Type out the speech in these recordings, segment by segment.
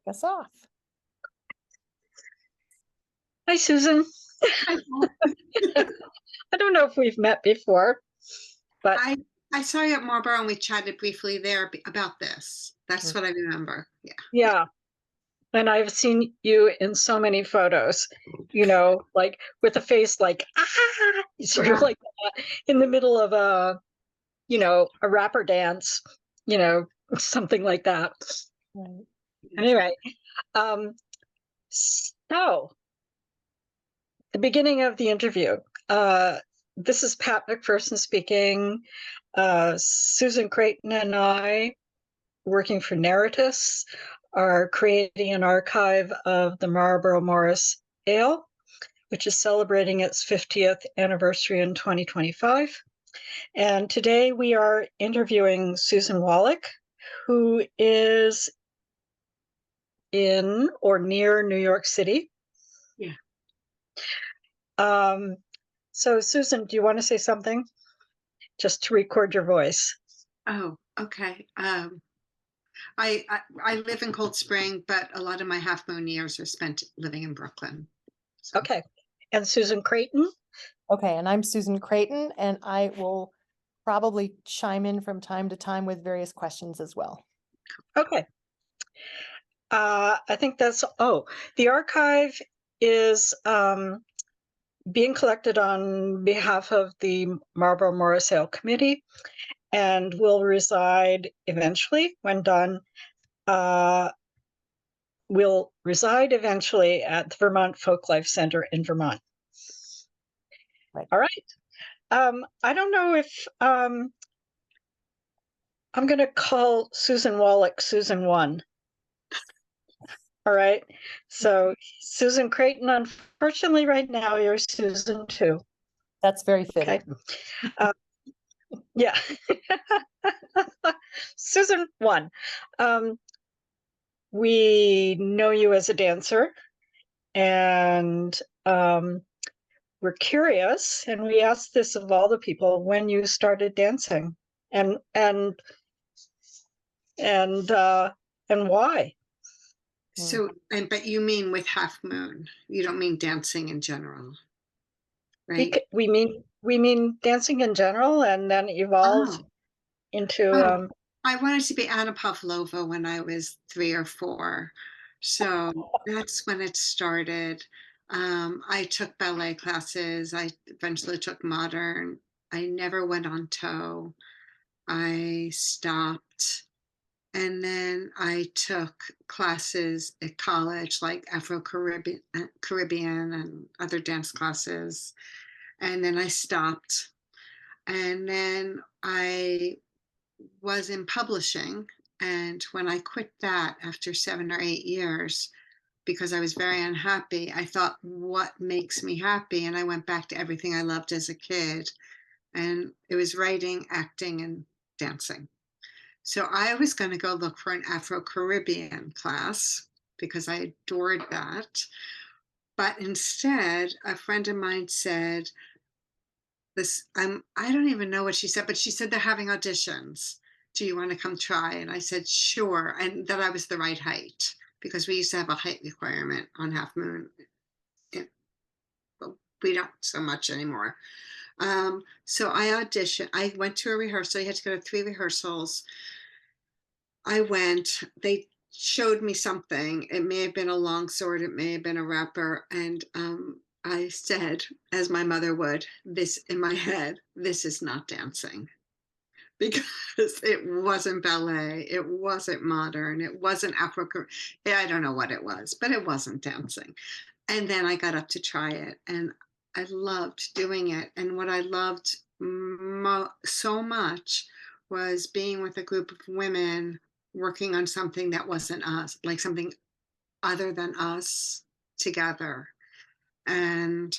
us off. Hi, Susan. I don't know if we've met before, but I saw you at Marlboro and we chatted briefly there about this. That's what I remember. Yeah. Yeah. And I've seen you in so many photos, like with a face like, sort of like that, in the middle of a rapper dance, something like that. Right. Anyway, so the beginning of the interview, this is Pat McPherson speaking. Susan Creighton and I, working for Narratus, are creating an archive of the Marlboro Morris Ale, which is celebrating its 50th anniversary in 2025. And today we are interviewing Susan Wallach, who is in or near New York City. Yeah. So Susan, do you want to say something? Just to record your voice. Oh, okay. I live in Cold Spring, but a lot of my half moon years are spent living in Brooklyn. So. Okay. And Susan Creighton? Okay, and I'm Susan Creighton, and I will probably chime in from time to time with various questions as well. Okay. I think that's, the archive is being collected on behalf of the Marlboro Morris Ale Committee and will reside eventually, when done, will reside eventually at the Vermont Folklife Center in Vermont. Right. All right. I don't know if I'm going to call Susan Wallach Susan 1. All right. So Susan Creighton, unfortunately, right now you're Susan 2. That's very fitting. Okay. Yeah. Susan 1. We know you as a dancer, and we're curious, and we asked this of all the people, when you started dancing, and why. So, but you mean with Half Moon? You don't mean dancing in general, right? We mean dancing in general, and then evolved into. I wanted to be Anna Pavlova when I was 3 or 4, so that's when it started. I took ballet classes. I eventually took modern. I never went on toe. I stopped. And then I took classes at college, like Afro-Caribbean and other dance classes. And then I stopped. And then I was in publishing. And when I quit that after 7 or 8 years, because I was very unhappy, I thought, what makes me happy? And I went back to everything I loved as a kid. And it was writing, acting, and dancing. So I was going to go look for an Afro-Caribbean class because I adored that. But instead, a friend of mine said, I don't even know what she said, but she said they're having auditions. Do you want to come try? And I said, sure. And that I was the right height, because we used to have a height requirement on Half Moon. But we don't so much anymore. So I auditioned. I went to a rehearsal. You had to go to 3 rehearsals. I went, they showed me something. It may have been a longsword, it may have been a rapper. And I said, as my mother would, this in my head, this is not dancing. Because it wasn't ballet, it wasn't modern, it wasn't Africa. I don't know what it was, but it wasn't dancing. And then I got up to try it, and I loved doing it. And what I loved so much was being with a group of women working on something that wasn't us, like something other than us together. And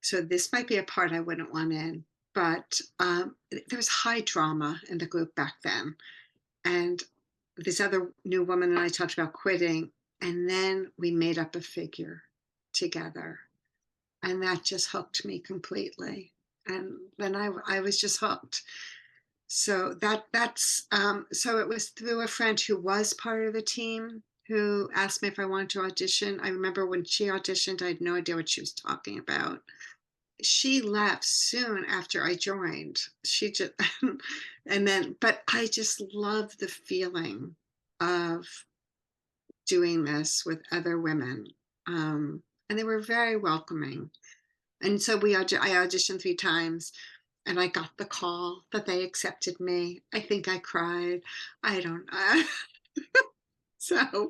so this might be a part I wouldn't want in, but there was high drama in the group back then. And this other new woman and I talked about quitting, and then we made up a figure together. And that just hooked me completely. And then I was just hooked. So so it was through a friend who was part of the team who asked me if I wanted to audition. I remember when she auditioned, I had no idea what she was talking about. She left soon after I joined. She just and then but I just love the feeling of doing this with other women. And they were very welcoming. And so I auditioned 3 times and I got the call that they accepted me. I think I cried. I don't know. So,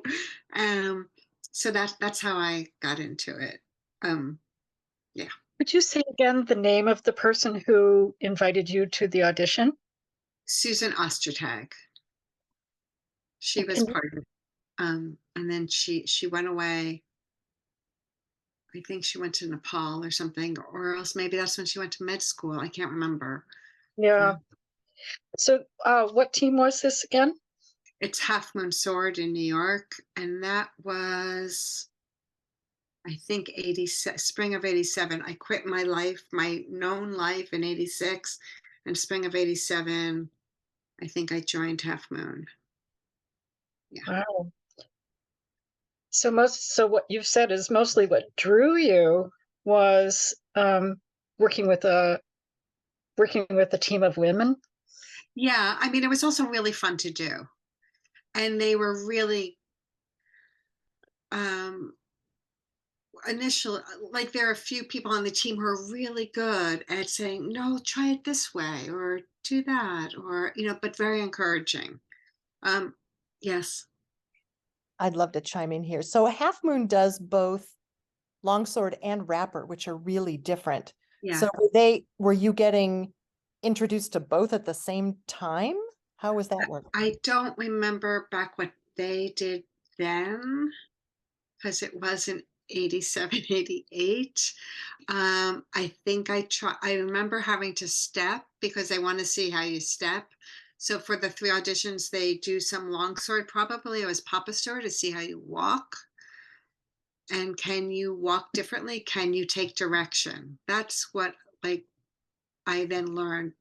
um, so that's how I got into it. Um, yeah. Would you say again the name of the person who invited you to the audition? Susan Ostertag. She was Can you- part of it. And then she went away. I think she went to Nepal or something, or else maybe that's when she went to med school. I can't remember. Yeah. Um, So, what team was this again? it's Half Moon Sword in New York, and that was I think spring of 87. I quit my life, my known life in 86, and spring of 87, I think I joined Half Moon. Yeah. Wow. So what you've said is mostly what drew you was working with a team of women. Yeah. I mean, it was also really fun to do. And they were really um initial like there are a few people on the team who are really good at saying, no, try it this way or do that, or but very encouraging. Yes. I'd love to chime in here. So Half Moon does both longsword and rapper, which are really different. Yeah. So were you getting introduced to both at the same time? How was that work? I don't remember back what they did then because it wasn't 87, 88. I think I remember having to step because they want to see how you step. So for the 3 auditions, they do some longsword, probably it was Papa Store, to see how you walk. And can you walk differently? Can you take direction? That's what like I then learned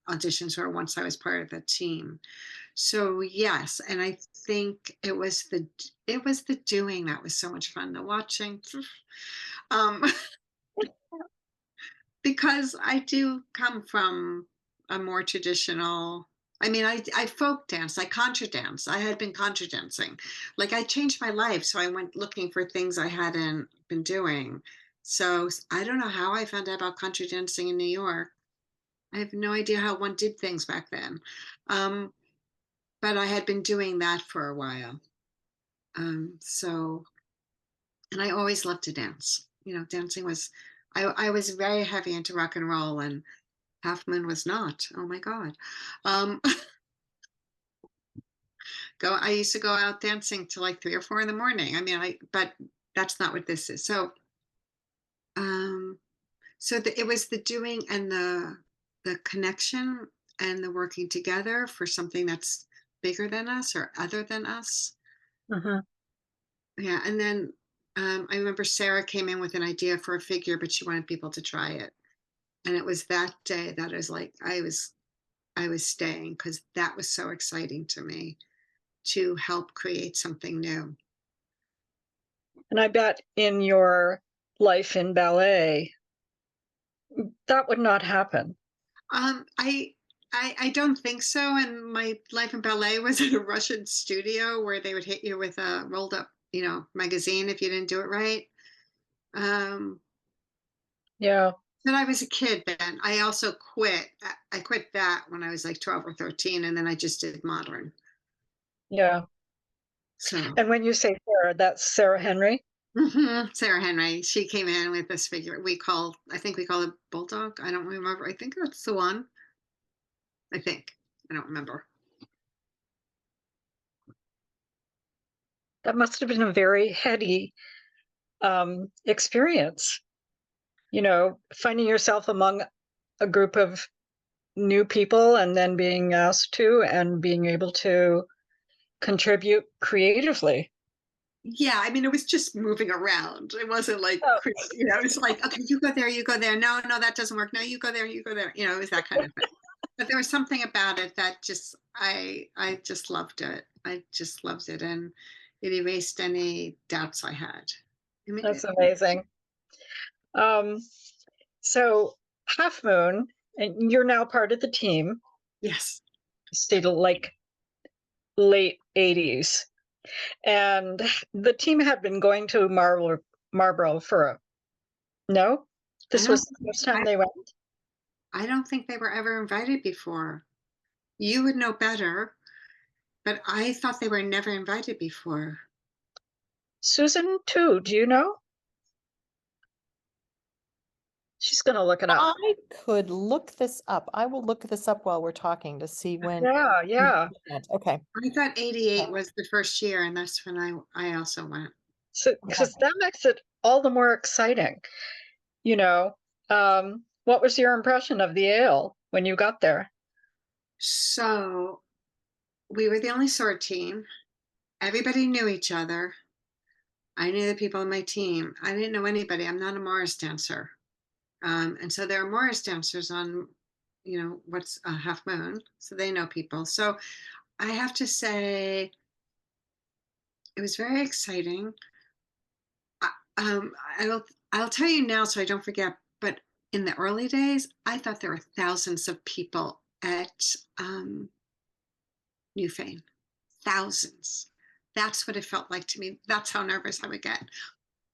auditions were once I was part of the team. So yes, and I think it was the doing that was so much fun. The watching, um, because I do come from a more traditional. I mean, I folk dance, I contra dance. I had been contra dancing. Like I changed my life, so I went looking for things I hadn't been doing. So I don't know how I found out about contra dancing in New York. I have no idea how one did things back then. Um, but I had been doing that for a while. So, and I always loved to dance. Dancing was, I was very heavy into rock and roll, and Half Moon was not. Oh my God. Um, I used to go out dancing till like 3 or 4 in the morning. I mean, but that's not what this is. Um, it was the doing and the connection and the working together for something that's bigger than us or other than us. Mhm. Yeah, and then I remember Sarah came in with an idea for a figure, but she wanted people to try it. And it was that day that I was like, I was staying because that was so exciting to me to help create something new. And I bet in your life in ballet, that would not happen. I don't think so. And my life in ballet was in a Russian studio where they would hit you with a rolled up, magazine if you didn't do it right. Um, Yeah, But I was a kid then. I also quit. I quit that when I was like 12 or 13, and then I just did modern. yeah. So, And when you say Sarah, that's Sarah Henry. Sarah Henry, she came in with this figure I think we call it Bulldog. I don't remember. I think that's the one. I think. I don't remember. That must have been a very heady experience. Finding yourself among a group of new people and then being asked to and being able to contribute creatively. Yeah, I mean, it was just moving around. It wasn't like, Oh, it was like, okay, you go there, you go there. No, no, that doesn't work. No, you go there, you go there. It was that kind of thing. But there was something about it that just I just loved it. I just loved it, and it erased any doubts I had. I mean, That's amazing. Um, so Half Moon, and you're now part of the team, yes. stayed like late 80s. And the team had been going to Marlboro for no? I This don't was the first time I, they went? I don't think they were ever invited before. You would know better, but I thought they were never invited before. Susan, too, do you know? She's going to look it up. I could look this up. I will look this up while we're talking to see when. Yeah, yeah. Okay. I thought 88 was the first year, and that's when I also went. So, because that makes it all the more exciting, you know. What was your impression of the ale when you got there? So we were the only sword team. Everybody knew each other. I knew the people on my team. I didn't know anybody. I'm not a Morris dancer. And so there are Morris dancers on, what's Half Moon. So they know people. So I have to say it was very exciting. I- Um, I'll tell you now so I don't forget, but in the early days, I thought there were thousands of people at Newfane. Thousands. That's what it felt like to me. That's how nervous I would get.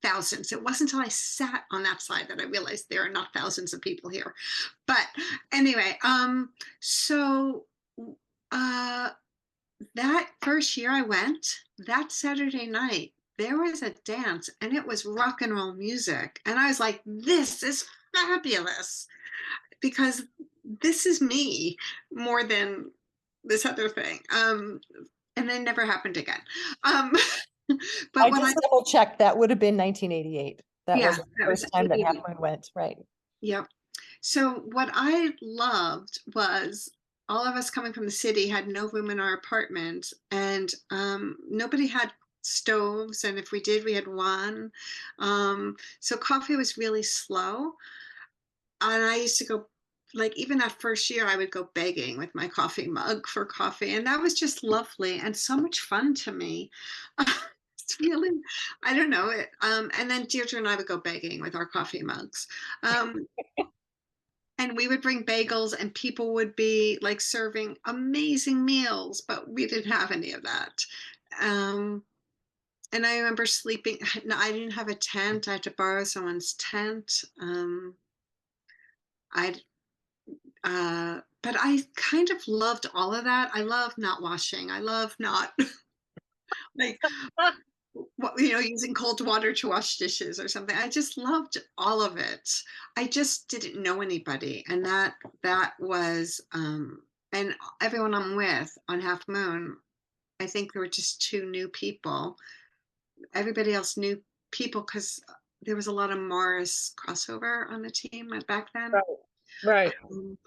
Thousands. It wasn't until I sat on that side that I realized there are not thousands of people here. But anyway, so uh that first year I went, that Saturday night, there was a dance and it was rock and roll music. And I was like, this is fabulous because this is me more than this other thing. And then never happened again. Um, I but what I, just double checked. That would have been 1988. That yeah, was the that was first time that 88. Half Moon went, right? Yep. So what I loved was all of us coming from the city had no room in our apartment, and nobody had stoves, and if we did, we had one. So coffee was really slow, and I used to go. Like even that first year, I would go begging with my coffee mug for coffee, and that was just lovely and so much fun to me. It's really, I don't know it. And then Deirdre and I would go begging with our coffee mugs. Um, and we would bring bagels and people would be like serving amazing meals, but we didn't have any of that. um, and I remember sleeping. No, I didn't have a tent. I had to borrow someone's tent. I But I kind of loved all of that. I love not washing. I love not like using cold water to wash dishes or something. I just loved all of it. I just didn't know anybody, and that was and everyone I'm with on Half Moon, I think there were just two new people. Everybody else knew people because there was a lot of Morris crossover on the team back then. Right, right. Um,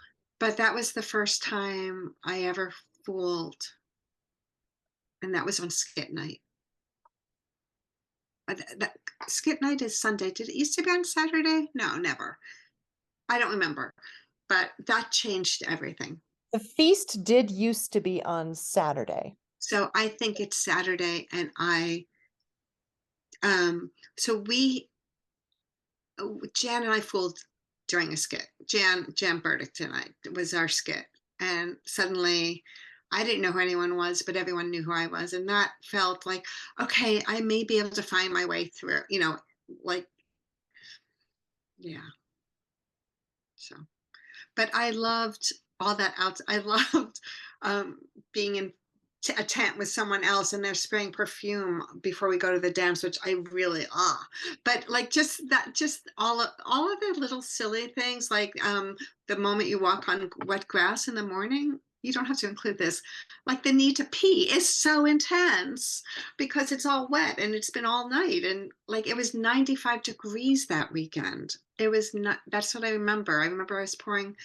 but that was the first time I ever fooled, and that was on skit night. That skit night is Sunday. Did it used to be on Saturday? No, never. I don't remember. But that changed everything. The feast did used to be on Saturday. So I think it's Saturday, and so Jan and I fooled during a skit. Jan Burdick tonight was our skit, and suddenly I didn't know who anyone was, but everyone knew who I was, and that felt like, okay, I may be able to find my way through. Like, yeah. So, but I loved all that out. I loved being in a tent with someone else and they're spraying perfume before we go to the dance, which I really but like just all of the little silly things, like the moment you walk on wet grass in the morning. You don't have to include this. Like the need to pee is so intense because it's all wet and it's been all night, and like it was 95 degrees that weekend. It was not. That's what I remember. I remember I was pouring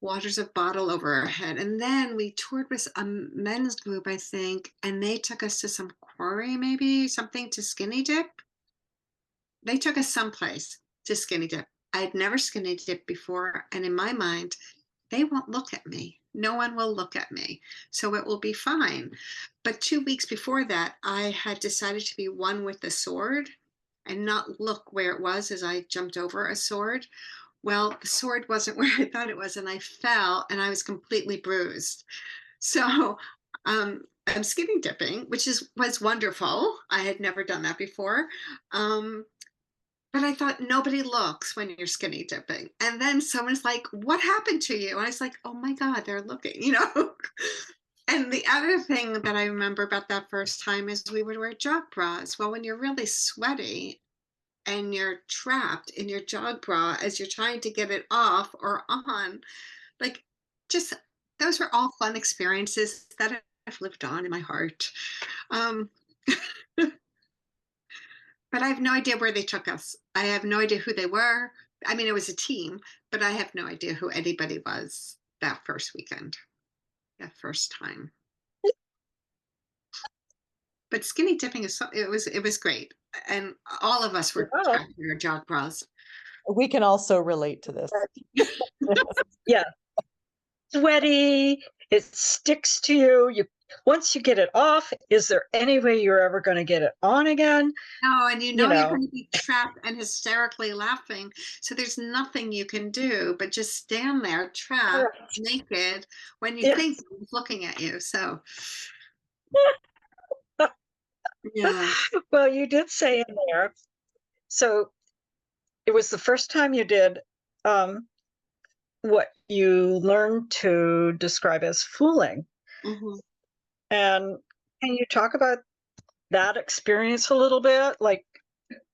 waters of bottle over our head. And then we toured with a men's group, I think, and they took us to some quarry, maybe something, to skinny dip. They took us someplace to skinny dip. I had never skinny dipped before. And in my mind, they won't look at me. No one will look at me. So it will be fine. But 2 weeks before that, I had decided to be one with the sword and not look where it was as I jumped over a sword. Well, the sword wasn't where I thought it was, and I fell and I was completely bruised. So I'm skinny dipping, which was wonderful. I had never done that before. Um, but I thought nobody looks when you're skinny dipping. And then someone's like, "What happened to you?" And I was like, "Oh my God, they're looking." And the other thing that I remember about that first time is we would wear jog bras. Well, when you're really sweaty and you're trapped in your jog bra as you're trying to get it off or on, like, just those were all fun experiences that I've lived on in my heart. Um, but I have no idea where they took us. I have no idea who they were. I mean, it was a team, but I have no idea who anybody was that first weekend, that first time. But skinny dipping it was great, and all of us were Wow. trapped in our jog bras. We can also relate to this. Yeah. Sweaty, it sticks to you. Once you get it off, is there any way you're ever going to get it on again? No, and You you're know, going to be trapped and hysterically laughing. So there's nothing you can do but just stand there trapped, correct. naked, when you Yes. think someone's looking at you. So yeah. Well, you did say in there, so it was the first time you did what you learned to describe as fooling. Mhm. And can you talk about that experience a little bit, like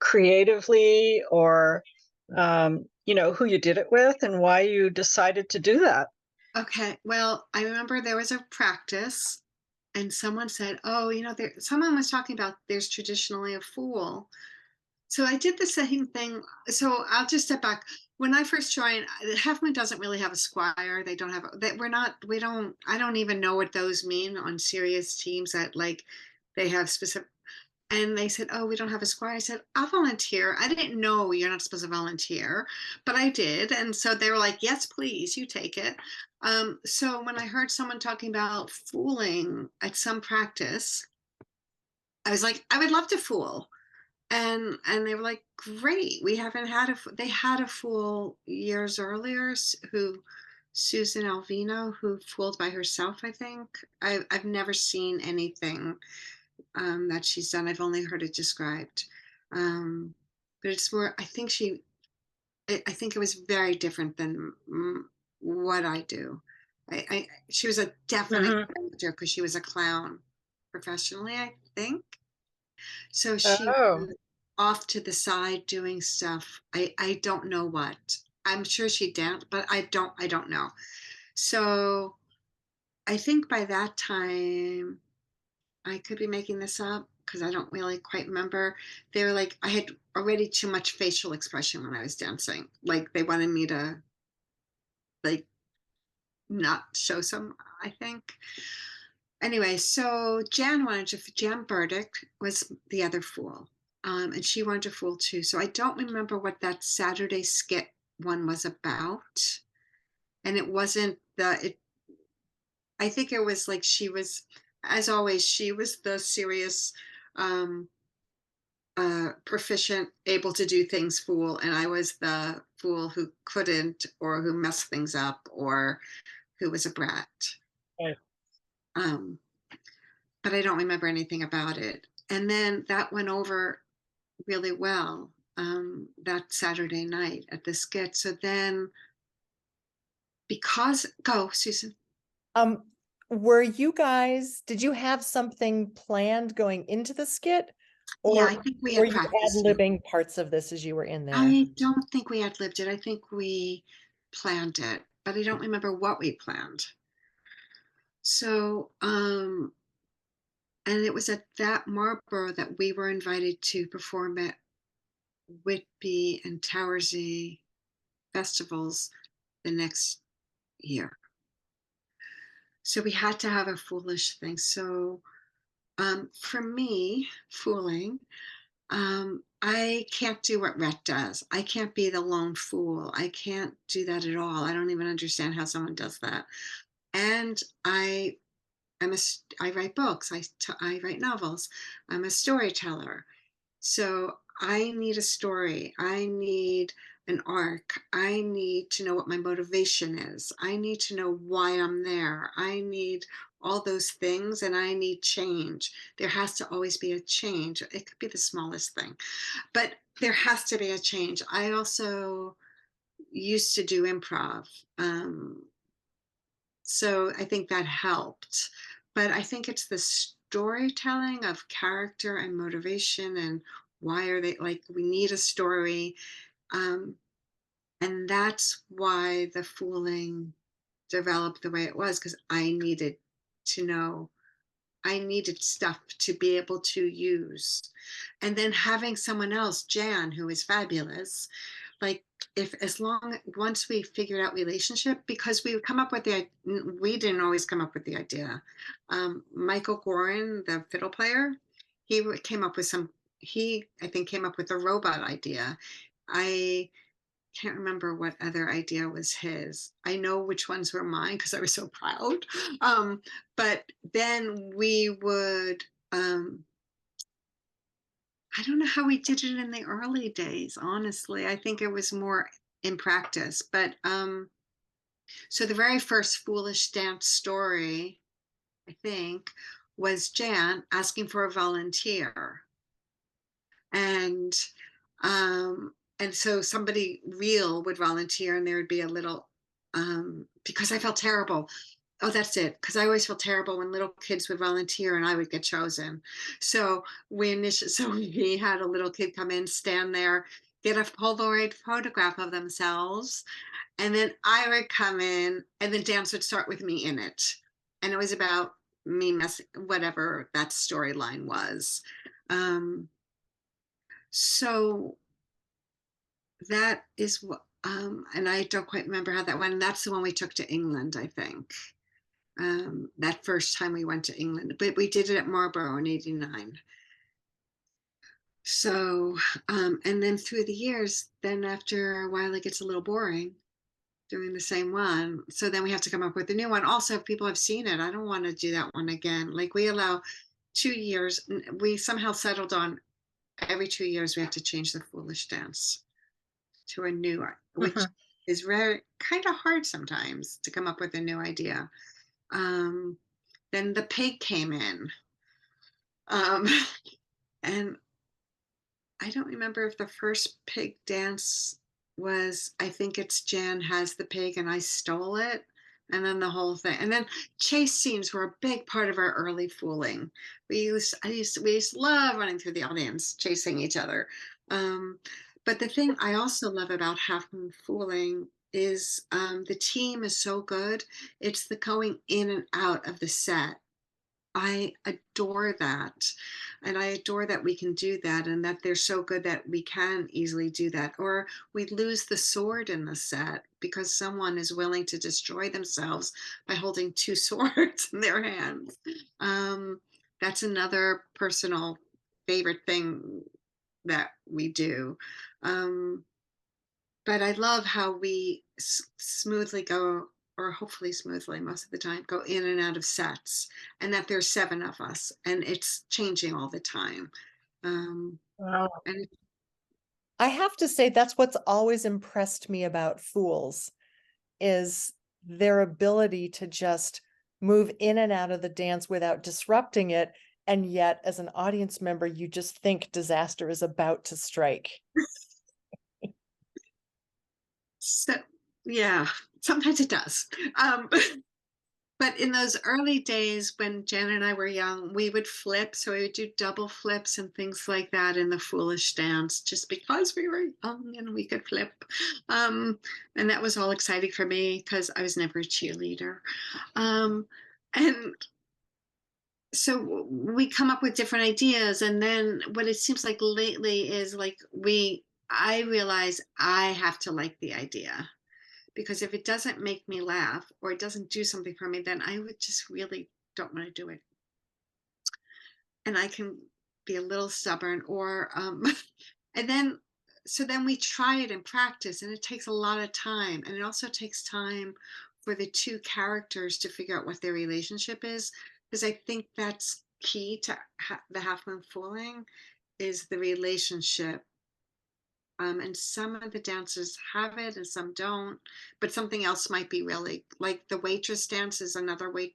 creatively, or who you did it with and why you decided to do that? Okay. Well, I remember there was a practice and someone said, "Oh, someone was talking about there's traditionally a fool." So I did the same thing. So I'll just step back. When I first joined, Half Moon doesn't really have a squire. They don't have. We're not. We don't. I don't even know what those mean on serious teams that like they have specific. And they said, "Oh, we don't have a squire." I said, "I'll volunteer." I didn't know you're not supposed to volunteer, but I did. And so they were like, "Yes, please, you take it." So when I heard someone talking about fooling at some practice, I was like, "I would love to fool." And they were like, "Great, we haven't had they had a fool years earlier, who Susan Alvino, who fooled by herself, I think. I've never seen anything that she's done. I've only heard it described. um, but it's more, I think it was very different than what I do. She was a definite Mhm. character because she was a clown professionally, I think. So she Oh, was off to the side doing stuff. I don't know what. I'm sure she danced, but I don't know. So I think by that time, I could be making this up because I don't really quite remember. They were like, I had already too much facial expression when I was dancing. Like they wanted me to like not show some, I think. Anyway, so Jan Burdick was the other fool. And she wanted to fool too. So I don't remember what that Saturday skit one was about. And it wasn't I think it was like as always, she was the serious, um, proficient, able to do things fool. And I was the fool who couldn't, or who messed things up, or who was a brat. right. Um, but I don't remember anything about it. And then that went over really well, that Saturday night at the skit. So then, go, Susan. Um, did you have something planned going into the skit? Yeah, Or I think we were had you practiced it. ad-libbing parts of this as you were in there? I don't think we had lived it. I think we planned it, but I don't remember what we planned. So, and it was at that Marlboro that we were invited to perform at Whitby and Towersey festivals the next year. So we had to have a foolish thing. So for me, fooling, I can't do what Rhett does. I can't be the lone fool. I can't do that at all. I don't even understand how someone does that. And I write books. I write novels. I'm a storyteller. So I need a story. I need an arc. I need to know what my motivation is. I need to know why I'm there. I need all those things, and I need change. There has to always be a change. It could be the smallest thing, but there has to be a change. I also used to do improv. So I think that helped. But I think it's the storytelling of character and motivation, and why are they like, we need a story. Um, and that's why the fooling developed the way it was, because I needed to know, I needed stuff to be able to use. And then having someone else, Jan, who is fabulous, like, if as long once we figured out relationship, because we would come up with we didn't always come up with the idea. Michael Gorin, the fiddle player, came up with he I think came up with the robot idea. I can't remember what other idea was his. I know which ones were mine because I was so proud. But then we would, I don't know how we did it in the early days, honestly. I think it was more in practice. But so the very first Foolish Dance story, I think, was Jan asking for a volunteer. And so somebody real would volunteer, and there would be a little, because I felt terrible. Oh, that's it. Because I always felt terrible when little kids would volunteer and I would get chosen. So we had a little kid come in, stand there, get a Polaroid photograph of themselves, and then I would come in, and the dance would start with me in it, and it was about me messing, whatever that storyline was. Um, so that is what, and I don't quite remember how that went. And that's the one we took to England, I think. That first time we went to England, but we did it at Marlboro in '89. So, and then through the years, then after a while, it gets a little boring doing the same one. So then we have to come up with a new one. Also, if people have seen it, I don't want to do that one again. Like, we allow 2 years. We somehow settled on every 2 years we have to change the Foolish Dance to a new, which is very kind of hard sometimes to come up with a new idea. Then the pig came in. Um, and I don't remember if the first pig dance was, I think it's Jan has the pig and I stole it. And then the whole thing. And then chase scenes were a big part of our early fooling. We used to love running through the audience, chasing each other. But the thing I also love about having fooling is, the team is so good. It's the going in and out of the set. I adore that. And I adore that we can do that, and that they're so good that we can easily do that. Or we lose the sword in the set because someone is willing to destroy themselves by holding two swords in their hands. That's another personal favorite thing that we do. Um, but I love how we smoothly go, or hopefully smoothly most of the time, go in and out of sets, and that there's 7 of us, and it's changing all the time. Wow. And I have to say that's what's always impressed me about Fools is their ability to just move in and out of the dance without disrupting it. And yet, as an audience member, you just think disaster is about to strike. so, yeah, sometimes it does. But in those early days when Jan and I were young, we would flip. So we would do double flips and things like that in the Foolish Dance, just because we were young and we could flip. And that was all exciting for me because I was never a cheerleader. And so we come up with different ideas. And then what it seems like lately is like I realize I have to like the idea, because if it doesn't make me laugh or it doesn't do something for me, then I would just really don't want to do it. And I can be a little stubborn, or And then, so then we try it and practice, and it takes a lot of time. And it also takes time for the two characters to figure out what their relationship is. Because I think that's key to the Half Moon Fooling is the relationship. And some of the dancers have it and some don't, but something else might be really like the waitress dance is another way.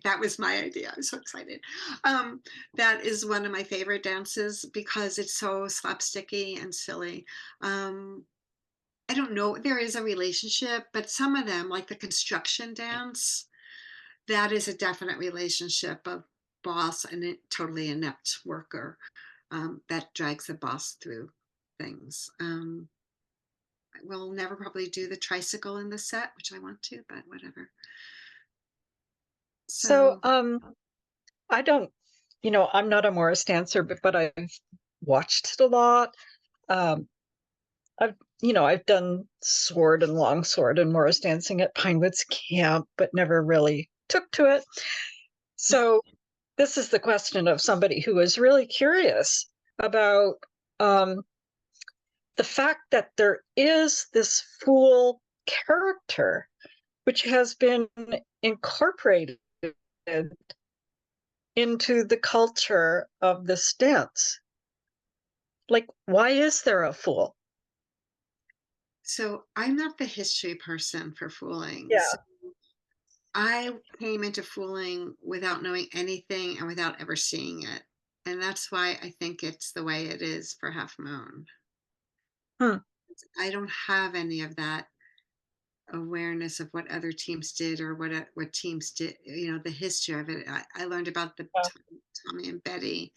That was my idea. I'm so excited. Um, that is one of my favorite dances because it's so slapsticky and silly. Um, I don't know. There is a relationship, but some of them, like the construction dance, that is a definite relationship of boss and totally inept worker that drags the boss through things. We'll never probably do the tricycle in the set, which I want to, but whatever. So, So I don't, I'm not a Morris dancer, but I've watched it a lot. Um, I've done sword and longsword and Morris dancing at Pinewoods Camp, but never really took to it. So this is the question of somebody who is really curious about the fact that there is this fool character which has been incorporated into the culture of this dance. Like, why is there a fool? So I'm not the history person for fooling. Yeah. So I came into fooling without knowing anything and without ever seeing it. And that's why I think it's the way it is for Half Moon. Hmm. I don't have any of that awareness of what other teams did or what teams did, the history of it. I learned about the Yeah. Tommy and Betty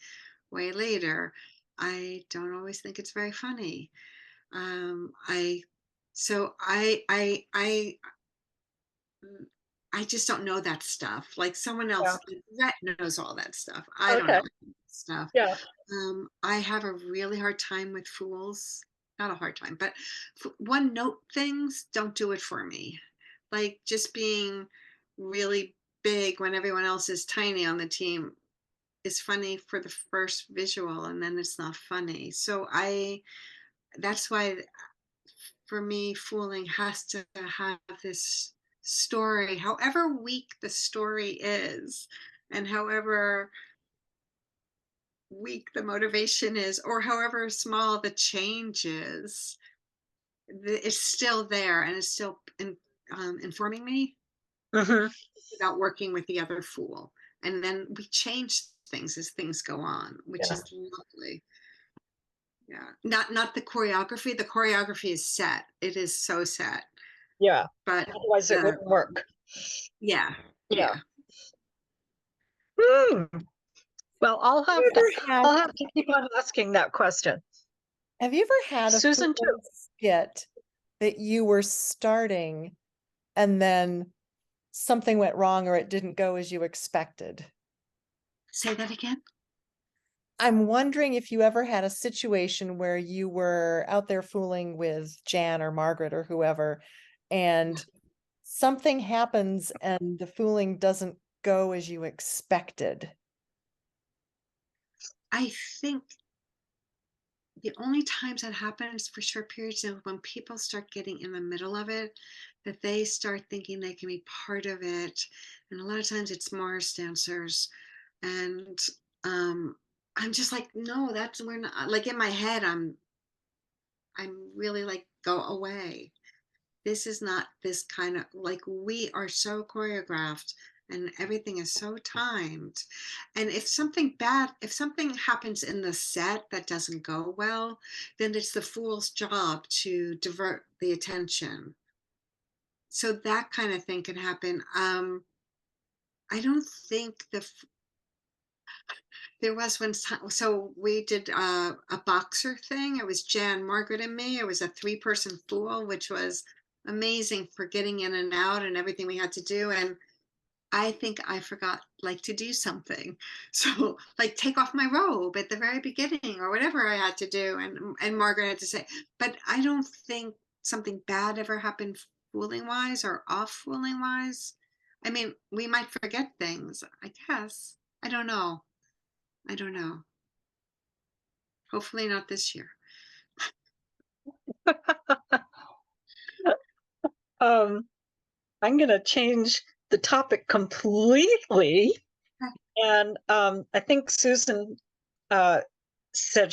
way later. I don't always think it's very funny. I so mm, I just don't know that stuff. Like someone Yeah. else, like Rhett knows all that stuff. I don't Okay. know that stuff. Yeah. I have a really hard time with fools. Not a hard time, but one note things don't do it for me. Like just being really big when everyone else is tiny on the team is funny for the first visual and then it's not funny. So that's why for me, fooling has to have this story, however weak the story is, and however weak the motivation is, or however small the change is, it's still there and it's still informing me Hmm. about working with the other fool. And then we change things as things go on, which Yeah. is lovely. Yeah, not the choreography. The choreography is set. It is so set, Yeah. but Otherwise, it the wouldn't work. yeah, Yeah. yeah. Hmm. Well, I'll have You to, ever had I'll have to keep on asking that question. Have you ever had a Susan, too. fooling skit that you were starting and then something went wrong or it didn't go as you expected? Say that again. I'm wondering if you ever had a situation where you were out there fooling with Jan or Margaret or whoever, and something happens and the fooling doesn't go as you expected. I think the only times that happens for short periods is when people start getting in the middle of it, that they start thinking they can be part of it. And a lot of times it's Morris dancers. And um, I'm just like, no, we're not like in my head, I'm really like, go away. This is not this kind of like we are so choreographed and everything is so timed. And if something happens in the set that doesn't go well, then it's the fool's job to divert the attention. So that kind of thing can happen. I don't think there was one time, so we did a boxer thing. It was Jan, Margaret, and me. It was a three-person fool, which was amazing for getting in and out and everything we had to do. And I think I forgot like to do something. So like take off my robe at the very beginning or whatever I had to do. And Margaret had to say, but I don't think something bad ever happened fooling wise or off fooling wise. I mean, we might forget things, I guess. I don't know. I don't know. Hopefully not this year. Um, I'm going to change the topic completely. And I think Susan said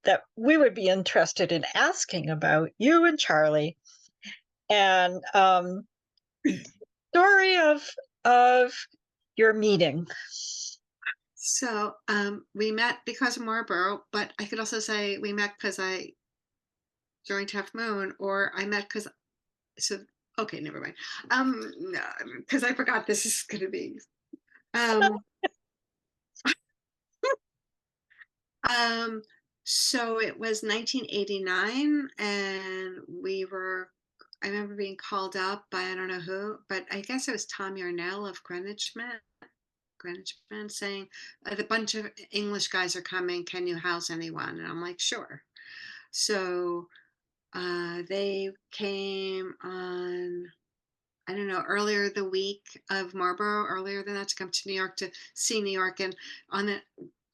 that we would be interested in asking about you and Charlie, and story of your meeting. So we met because of Marlboro, but I could also say we met because I joined Half Moon, or I met because so okay, never mind. Because I forgot this is going to be. Um, um, so it was 1989, and I remember being called up by I don't know who, but I guess it was Tom Yarnell of Greenwich, saying the bunch of English guys are coming. Can you house anyone? And I'm like, sure. So they came on, I don't know, earlier the week of Marlboro, earlier than that, to come to New York to see New York. And on the,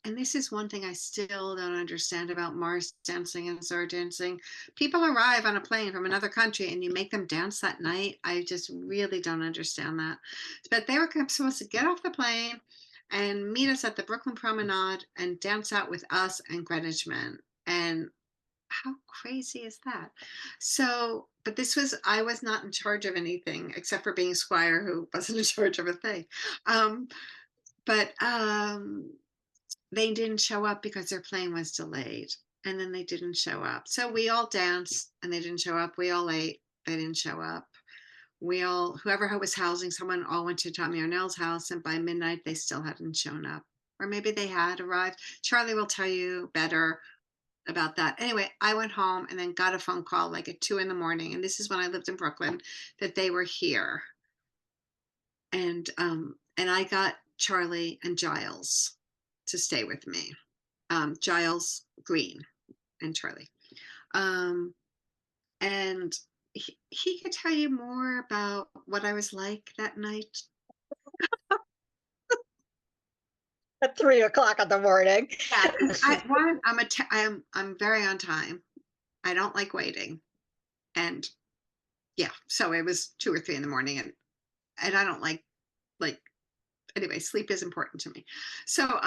and this is one thing I still don't understand about Mars dancing and Zora dancing. People arrive on a plane from another country and you make them dance that night. I just really don't understand that. But they were supposed to get off the plane and meet us at the Brooklyn Promenade and dance out with us and Greenwich. And how crazy is that? So, but I was not in charge of anything except for being Squire, who wasn't in charge of a thing. Um, but they didn't show up because their plane was delayed. And then they didn't show up. So we all danced and they didn't show up. We all ate, they didn't show up. Whoever was housing someone, all went to Tommy Arnell's house. And by midnight, they still hadn't shown up. Or maybe they had arrived. Charlie will tell you better about that. Anyway, I went home and then got a phone call like at 2 a.m. And this is when I lived in Brooklyn, that they were here. And I got Charlie and Giles to stay with me. Giles Green and Charlie. And he could tell you more about what I was like that night. At 3 o'clock in the morning. Yeah, I'm very on time. I don't like waiting. And yeah, so it was 2 or 3 in the morning, and I don't like anyway, sleep is important to me. So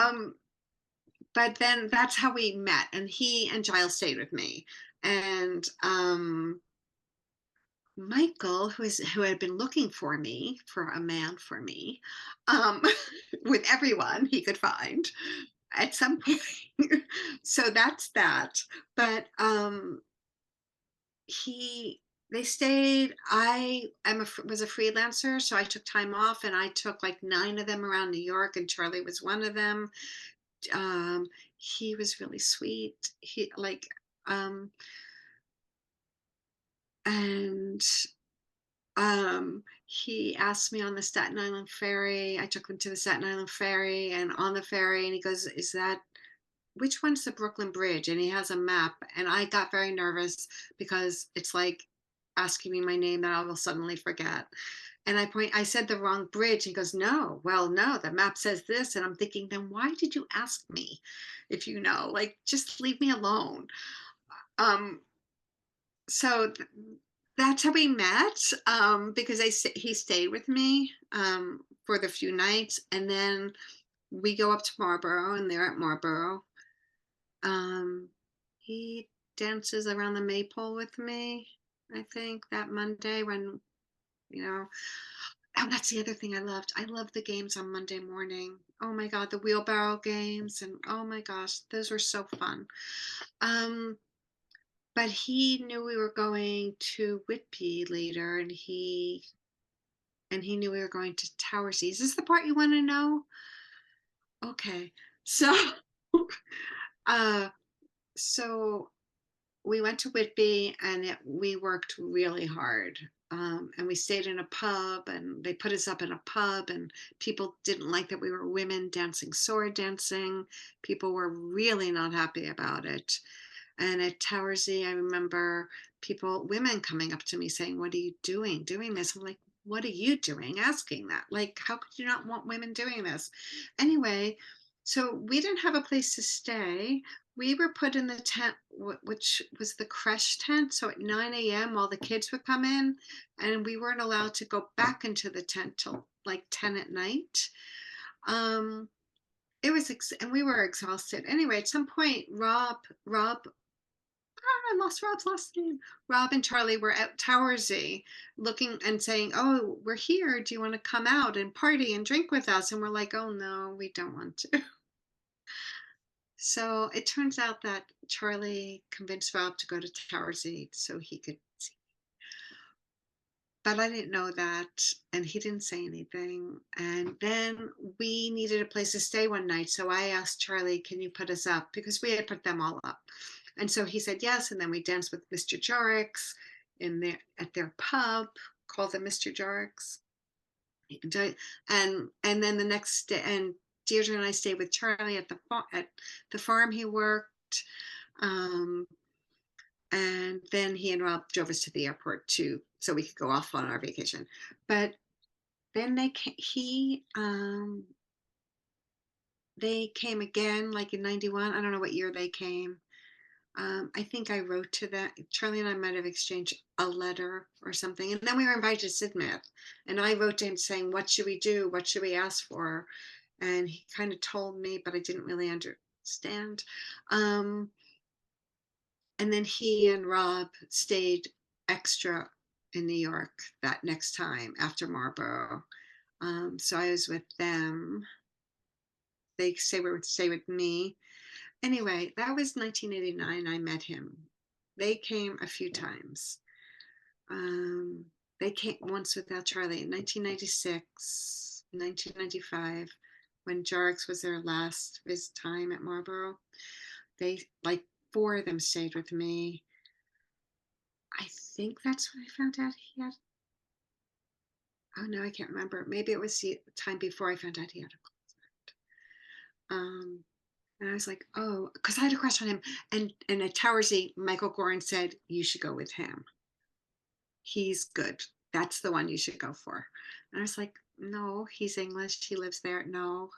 but then that's how we met, and he and Giles stayed with me. And Michael, who had been looking for a man for me, um, with everyone he could find at some point. So that's that. But he they stayed. Was a freelancer, so I took time off, and I took like 9 of them around New York, and Charlie was one of them. He was really sweet. Um and he asked me on the Staten Island ferry. I took him to the Staten Island ferry, and on the ferry, and he goes, "Is that which one's the Brooklyn Bridge?" And he has a map, and I got very nervous because it's like asking me my name that I will suddenly forget. And I said the wrong bridge. He goes, "No, well, no, the map says this." And I'm thinking, then why did you ask me if you know? Like, just leave me alone. Um, so that's how we met, because he stayed with me for the few nights. And then we go up to Marlboro, and they're at Marlboro. He dances around the maypole with me, I think, that Monday when, you know, oh, that's the other thing I loved. I loved the games on Monday morning. Oh my God, the wheelbarrow games. And oh my gosh, those were so fun. But he knew we were going to Whitby later, and he knew we were going to Towersey. Is this the part you want to know? Okay. So uh so we went to Whitby, and we worked really hard. And we stayed in a pub, and they put us up in a pub, and people didn't like that we were women dancing sword dancing. People were really not happy about it. And at Towersey, I remember women coming up to me saying, "What are you doing this?" I'm like, "What are you doing asking that? Like, how could you not want women doing this?" Anyway, so we didn't have a place to stay. we were put in the tent, which was the creche tent. So at 9 a.m., all the kids would come in, and we weren't allowed to go back into the tent till like 10 at night. Um, it was, and we were exhausted. Anyway, at some point, I lost Rob's last name. Rob and Charlie were at Towersey looking and saying, "Oh, we're here. Do you want to come out and party and drink with us?" And we're like, "Oh, no, we don't want to." So it turns out that Charlie convinced Rob to go to Towersey so he could see. But I didn't know that, and he didn't say anything. And then we needed a place to stay one night. So I asked Charlie, "Can you put us up?" Because we had put them all up. And so he said yes. And then we danced with Mr. Jarrick's at their pub, called them Mr. Jarrick's. And then the next day, and Deirdre and I stayed with Charlie at the farm he worked. Um, and then he and Rob drove us to the airport too, so we could go off on our vacation. But then they came again, like in 91. I don't know what year they came. I think I wrote to that. Charlie and I might have exchanged a letter or something. And then we were invited to Sidmouth. And I wrote to him saying, "What should we do? What should we ask for?" And he kind of told me, but I didn't really understand. And then he and Rob stayed extra in New York that next time after Marlboro. So I was with them. They would stay with me. Anyway, that was 1989. I met him. They came a few times. Um, they came once without Charlie in 1996, 1995, when Jarrick's was their last visit time at Marlboro. They, like, four of them stayed with me. I think that's when I found out he had. Oh no, I can't remember. Maybe it was the time before I found out he had a closet. And I was like, oh, because I had a crush on him. And at Towersey, Michael Gorin said, "You should go with him. He's good. That's the one you should go for." And I was like, "No, he's English. He lives there. No."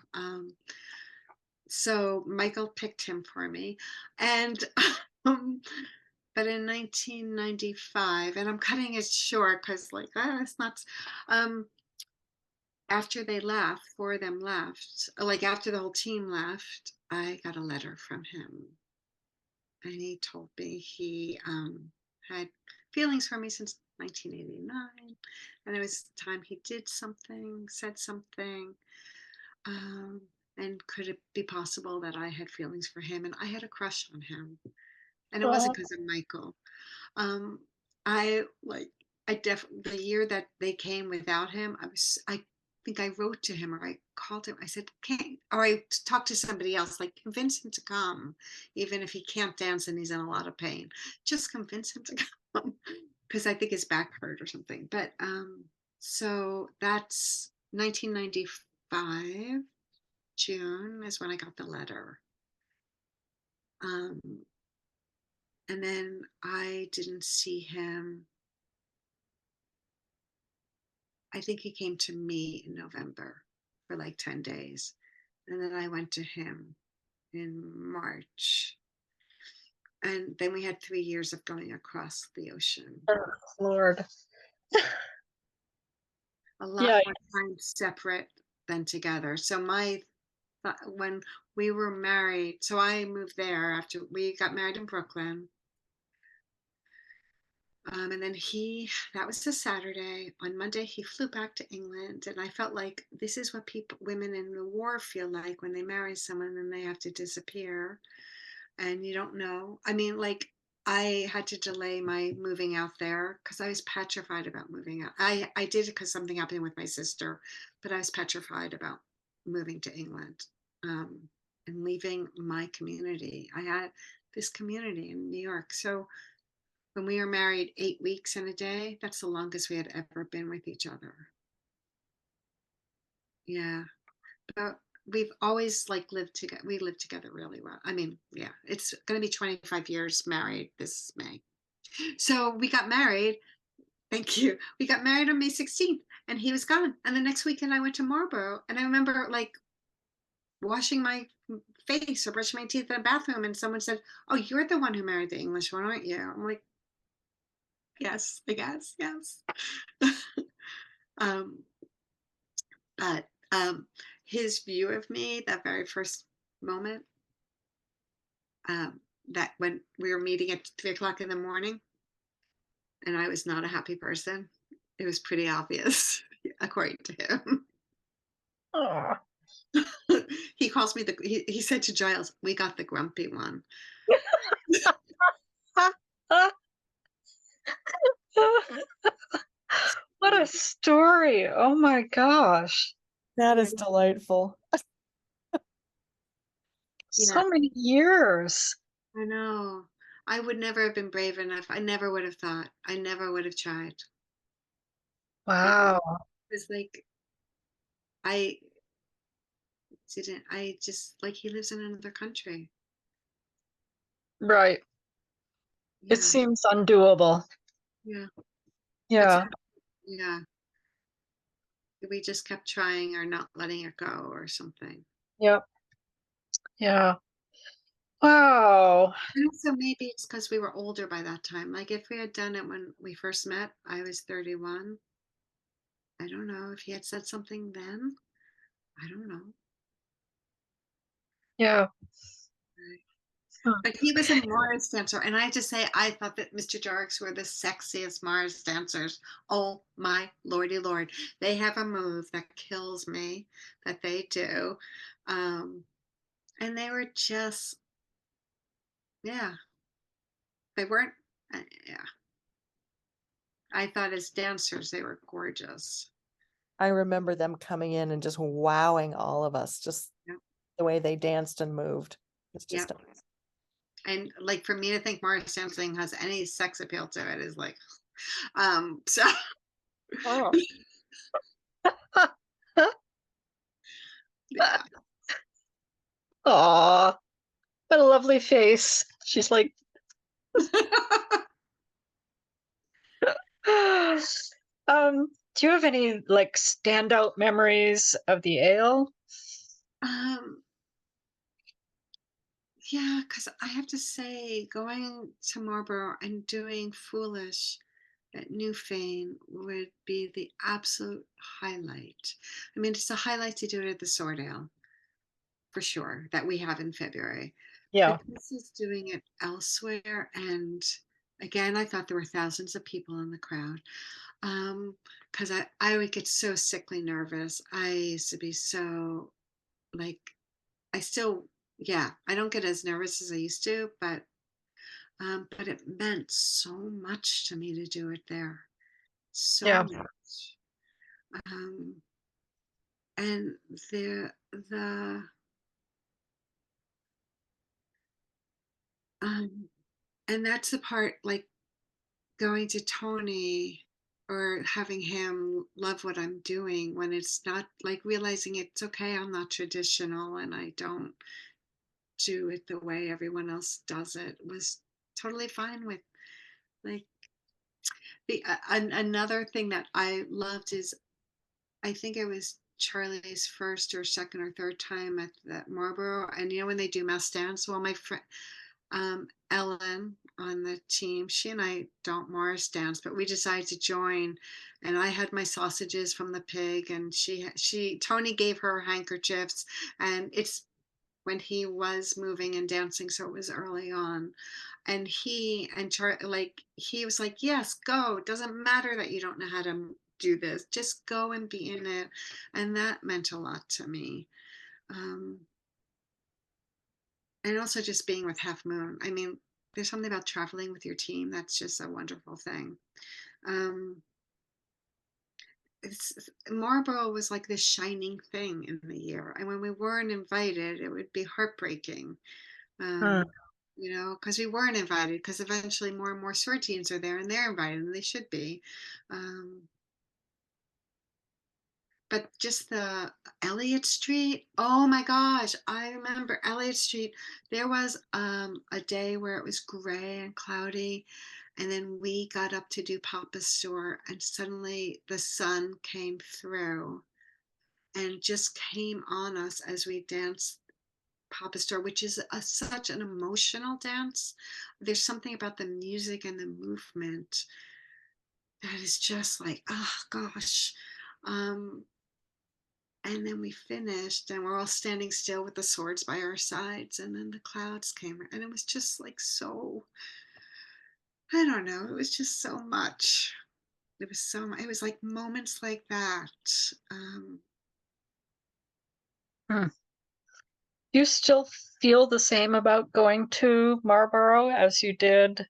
So Michael picked him for me. And um, but in 1995, and I'm cutting it short because, like, it's not. After they left, four of them left. Like after the whole team left, I got a letter from him, and he told me he had feelings for me since 1989, and it was time he did something, said something. Um, and could it be possible that I had feelings for him? And I had a crush on him, and it wasn't Oh, because of Michael. Um, I like I definitely the year that they came without him, I think I wrote to him or I called him. I said, "Can't," or I talked to somebody else, like, convince him to come, even if he can't dance and he's in a lot of pain. Just convince him to come because I think his back hurt or something. But so that's 1995. June is when I got the letter. Um, and then I didn't see him. I think he came to me in November for like 10 days. And then I went to him in March. And then we had 3 years of going across the ocean. Lord. A lot Yeah. more time separate than together. So when we were married, so I moved there after we got married in Brooklyn. And then that was a Saturday. On Monday, he flew back to England. And I felt like this is what women in the war feel like when they marry someone and they have to disappear. And you don't know. I mean, like, I had to delay my moving out there because I was petrified about moving out. I did it because something happened with my sister, but I was petrified about moving to England and leaving my community. I had this community in New York. So when we were married 8 weeks and a day, that's the longest we had ever been with each other. Yeah. But we've always like lived together. We lived together really well. I mean, yeah, it's going to be 25 years married this May. So we got married. Thank you. We got married on May 16th and he was gone. And the next weekend I went to Marlboro and I remember like washing my face or brushing my teeth in a bathroom, and someone said, "Oh, you're the one who married the English one, aren't you?" I'm like, "Yes, I guess, yes." um, but his view of me, that very first moment, that when we were meeting at 3 o'clock in the morning, and I was not a happy person, it was pretty obvious, according to him. Oh. He calls me he said to Giles, "We got the grumpy one." What a story. Oh my gosh. That Yeah, is delightful. yeah, So many years. I know. I would never have been brave enough. I never would have thought. I never would have tried. It Wow. was like I I just like he lives in another country. Right. It Yeah, seems undoable. yeah. That's Yeah. yeah. We just kept trying or not letting it go or something. Yep. Yeah. Wow. And also maybe it's because we were older by that time. Like if we had done it when we first met, I was 31. I don't know if he had said something then. I don't know. Yeah. Huh. But he was a Morris dancer, and I just say I thought that Mr. Darks were the sexiest Morris dancers. Oh my lordy lord, they have a move that kills me that they do, um, and they were just yeah, they weren't. Yeah, I thought as dancers they were gorgeous. I remember them coming in and just wowing all of us, just Yep, the way they danced and moved. It's just yep. And like for me to think Morris dancing has any sex appeal to it is like, so Oh. yeah. Aw, what a lovely face. She's like, do you have any like standout memories of the ale? um, Yeah, because I have to say, going to Marlboro and doing Foolish at Newfane would be the absolute highlight. I mean, it's a highlight to do it at the Sword Ale, for sure, that we have in February. Yeah. But this is doing it elsewhere. And again, I thought there were thousands of people in the crowd. Because I would get so sickly nervous. I used to be so like I still, yeah, I don't get as nervous as I used to, but it meant so much to me to do it there, so Yeah. much. Um, and the um, and that's the part like going to Tony or having him love what I'm doing when it's not like realizing it's okay. I'm not traditional and I don't do it the way everyone else does it was totally fine with like another thing that I loved is I think it was Charlie's first or second or third time at the Marlboro, and you know when they do mass dance. Well, my friend Ellen on the team, she and I don't Morris dance, but we decided to join, and I had my sausages from the pig, and she Tony gave her handkerchiefs, and it's when he was moving and dancing, so it was early on. And he and like he was like, yes, go. It doesn't matter that you don't know how to do this. Just go and be in it. And that meant a lot to me. Um, and also just being with Half Moon. I mean, there's something about traveling with your team that's just a wonderful thing. Um, Marlboro was like this shining thing in the year. And when we weren't invited, it would be heartbreaking. Hmm. Um, because we weren't invited, because eventually more and more sword teams are there and they're invited and they should be. Um, but just the Elliott Street, oh my gosh, I remember Elliott Street. There was a day where it was gray and cloudy, and then we got up to do Papa's store, and suddenly the sun came through and just came on us as we danced Papa Store, which is such an emotional dance. There's something about the music and the movement that is just like, oh gosh. Um, and then we finished and we're all standing still with the swords by our sides. And then the clouds came and it was just like so, I don't know, it was just so much. It was so much. It was like moments like that. Um, Hmm. Do you still feel the same about going to Marlboro as you did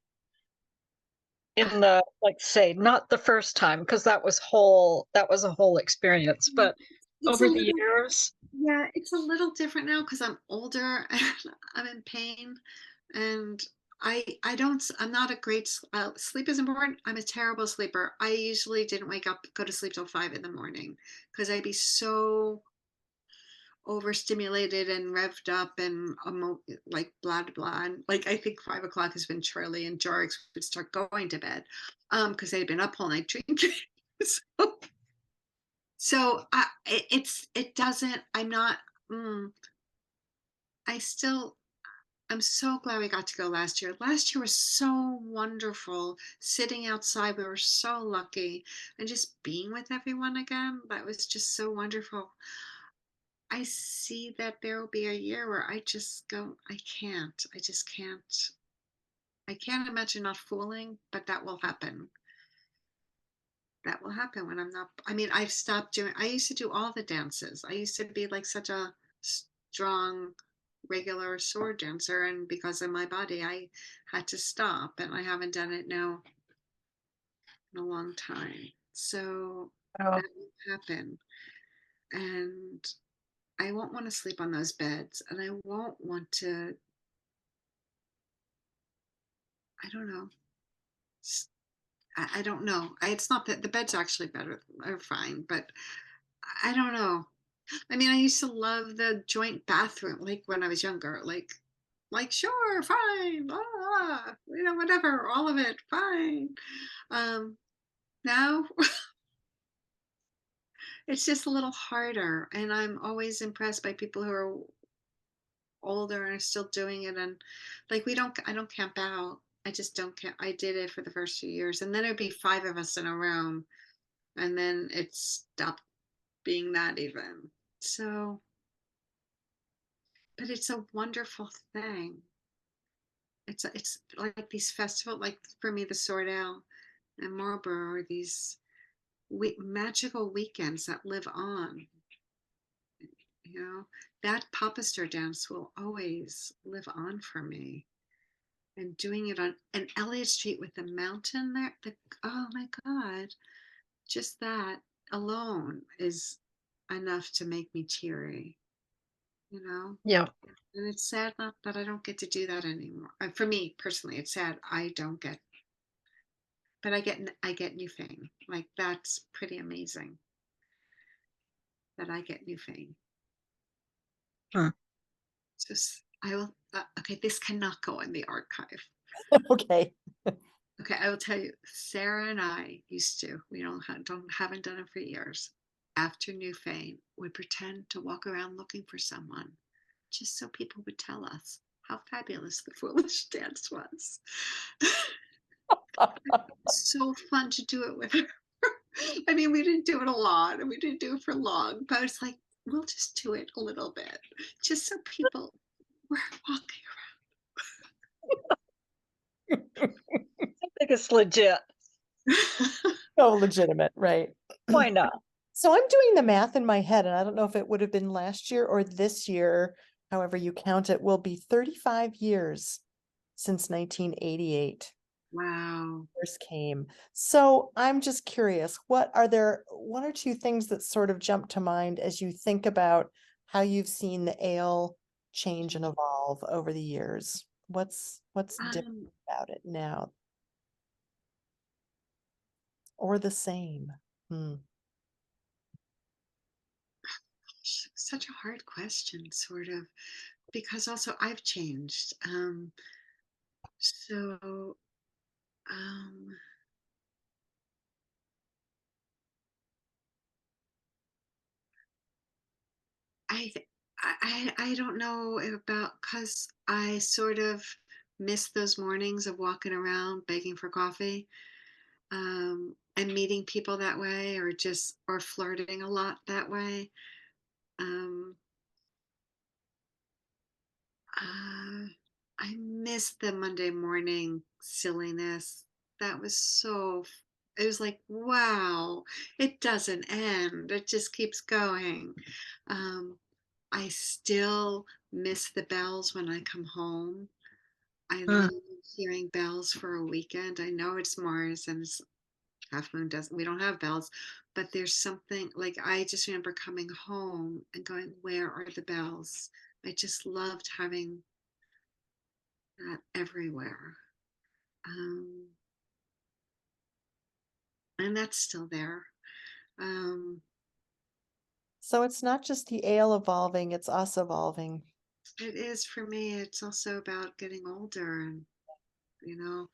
in the, like, say, not the first time, because that was a whole experience, but it's a over the little, years? yeah, it's a little different now because I'm older and I'm in pain, and I don't. I'm not a great. Sleep is important. I'm a terrible sleeper. I usually didn't go to sleep till 5 in the morning because I'd be so overstimulated and revved up and like blah blah blah. And like I think 5 o'clock is when Charlie and Jorix would start going to bed, because they'd been up all night drinking. so it doesn't. I'm not. Mm, I still. I'm so glad we got to go last year. Last year was so wonderful. Sitting outside, we were so lucky, and just being with everyone again. That was just so wonderful. I see that there will be a year where I just go, I can't. I just can't. I can't imagine not fooling, but that will happen. That will happen when I'm not. I mean, I've stopped doing, I used to do all the dances. I used to be like such a strong, regular sword dancer. And because of my body, I had to stop. And I haven't done it now in a long time. So Oh, that will happen. And I won't want to sleep on those beds. And I won't want to, I don't know. I don't know. It's not that the bed's actually better or fine, but I don't know. I mean, I used to love the joint bathroom, like when I was younger, like sure, fine, whatever, all of it, fine. Um, Now it's just a little harder, and I'm always impressed by people who are older and are still doing it. And like I don't camp out. I just don't camp. I did it for the first few years, and then it'd be 5 of us in a room, and then it stopped being that even. So, but it's a wonderful thing. It's like these festival, like for me, the Sword Ale and Marlboro are these magical weekends that live on. You know, that Papa Star dance will always live on for me. And doing it on an Elliott Street with the mountain there, oh my God, just that alone is enough to make me teary, you know? yeah. And it's sad not that I don't get to do that anymore. For me personally, it's sad I don't get, but I get new fame. Like that's pretty amazing that I get new fame. Hmm. So I will. Okay, this cannot go in the archive. Okay. Okay, I will tell you. Sarah and I used to. We haven't done it for years. After new fame, would pretend to walk around looking for someone, just so people would tell us how fabulous the foolish dance was. So fun to do it with her. I mean, we didn't do it a lot and we didn't do it for long, but it's like, we'll just do it a little bit, just so people were walking I think it's legit. around. So legitimate, right? Why not? So I'm doing the math in my head, and I don't know if it would have been last year or this year, however you count it, will be 35 years since 1988 Wow. first came. So I'm just curious, what are there one or two things that sort of jump to mind as you think about how you've seen the ale change and evolve over the years? What's different Um, about it now or the same? Hmm. Such a hard question, sort of, because also I've changed. So um, I I don't know about, because I sort of miss those mornings of walking around begging for coffee, and meeting people that way, or just or flirting a lot that way. Um, uh, I miss the Monday morning silliness. That was it was like, wow, it doesn't end. It just keeps going. Um, I still miss the bells when I come home. I Mm. love hearing bells for a weekend. I know it's Mars and it's Half Moon doesn't, we don't have bells, but there's something like, I just remember coming home and going, where are the bells? I just loved having that everywhere. Um, and that's still there. Um, So it's not just the ale evolving, it's us evolving. it is for me. It's also about getting older, and, you know,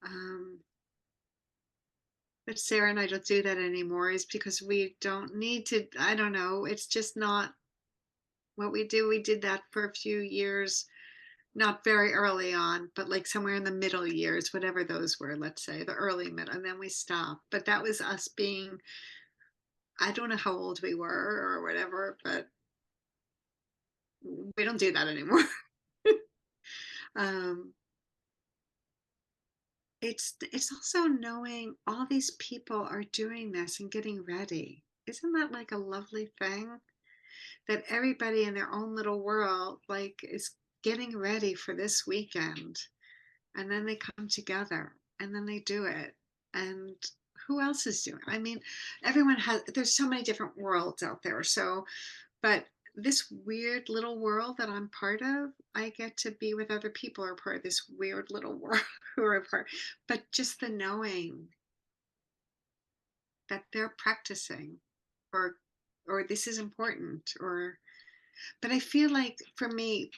um, but Sarah and I don't do that anymore, is because we don't need to. I don't know. It's just not what we do. We did that for a few years, not very early on, but like somewhere in the middle years, whatever those were, let's say the early mid, and then we stopped. But that was us being, I don't know how old we were or whatever, but we don't do that anymore. um, it's also knowing all these people are doing this and getting ready. Isn't that like a lovely thing? That everybody in their own little world like is getting ready for this weekend, and then they come together and then they do it. And who else is doing it? I mean, everyone has, there's so many different worlds out there. So, but this weird little world that I'm part of, I get to be with other people who are part of this weird little world who are part. But just the knowing that they're practicing, or this is important, or, but I feel like for me,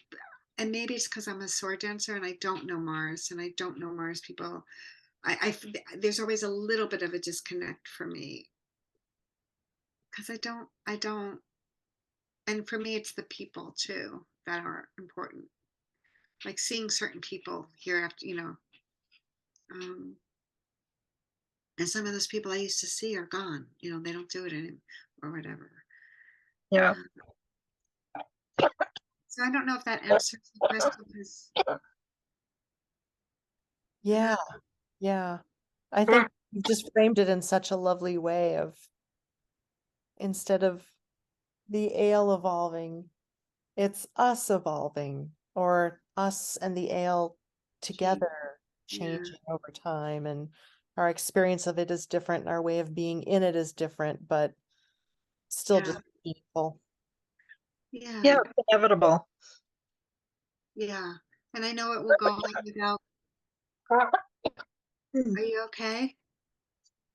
and maybe it's because I'm a sword dancer and I don't know Mars and I don't know Mars people. There's always a little bit of a disconnect for me, because I don't, and for me it's the people too that are important. Like seeing certain people here after, um, and some of those people I used to see are gone. They don't do it anymore or whatever. Yeah. Um, so I don't know if that answers the question. Because Yeah, yeah. I think you just framed it in such a lovely way of, instead of the ale evolving, it's us evolving, or us and the ale together yeah, changing over time. And our experience of it is different, and our way of being in it is different, but still yeah, just meaningful. Yeah, yeah, it's inevitable. yeah. And I know it will go on without. Mm. Are you okay?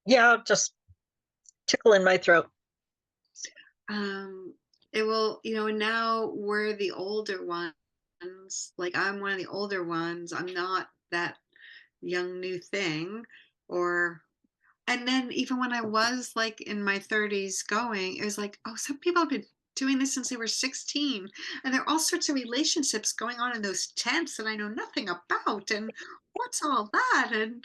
Yeah, just tickle in my throat. um it will, and now we're the older ones. Like, I'm one of the older ones. I'm not that young new thing. Or, and then even when I was like in my 30s going, it was like, oh, some people have been doing this since they were 16, and there are all sorts of relationships going on in those tents that I know nothing about, and what's all that? And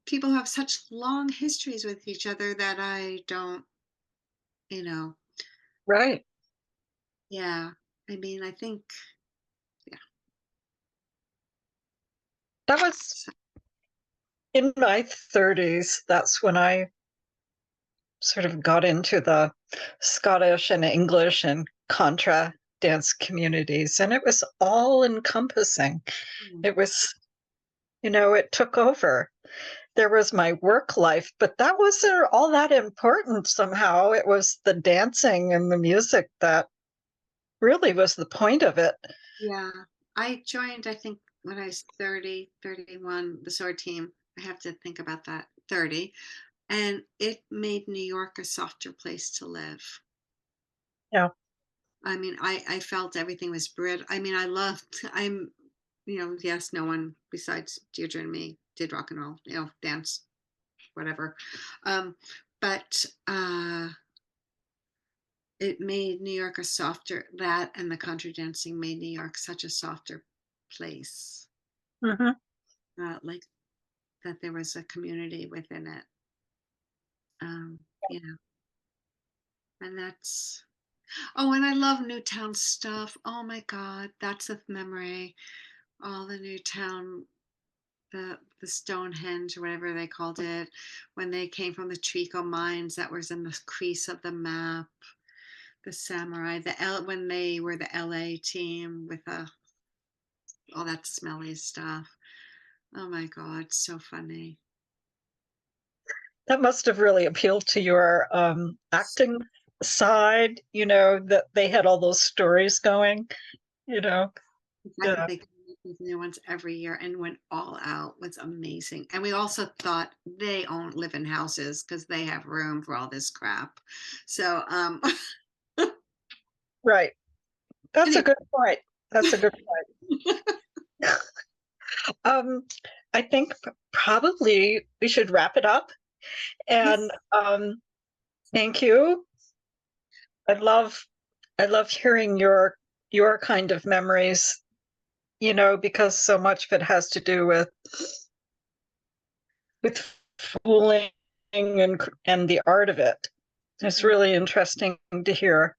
people have such long histories with each other that I don't, you know Right. yeah, I mean, I think, yeah. That was So, in my 30s. That's when I sort of got into the Scottish and English and contra dance communities, and it was all encompassing. mm, It was, it took over. There was my work life, but that wasn't all that important somehow. It was the dancing and the music that really was the point of it. yeah, I joined, I think, when I was 30, 31, the sword team. I have to think about that. 30. And it made New York a softer place to live. Yeah. I mean, I felt everything was Brit. I mean, yes, no one besides Deirdre and me did rock and roll, dance, whatever. Um, but it made New York a softer, that and the country dancing made New York such a softer place. Mhm. Like that there was a community within it. You know, and that's, oh, and I love Newtown stuff. Oh my God, that's a memory. All the Newtown, the Stonehenge or whatever they called it, when they came from the Trico mines that was in the crease of the map. The samurai, when they were the LA team with all that smelly stuff. Oh my God, so funny. That must have really appealed to your acting side, that they had all those stories going, you know. The fact that Yeah. they came up with new ones every year and went all out was amazing. And we also thought they live in houses because they have room for all this crap. So Right. That's a anyway. good point. That's a good point. I think probably we should wrap it up. And thank you. I love hearing your kind of memories, because so much of it has to do with fooling and the art of it. It's really interesting to hear.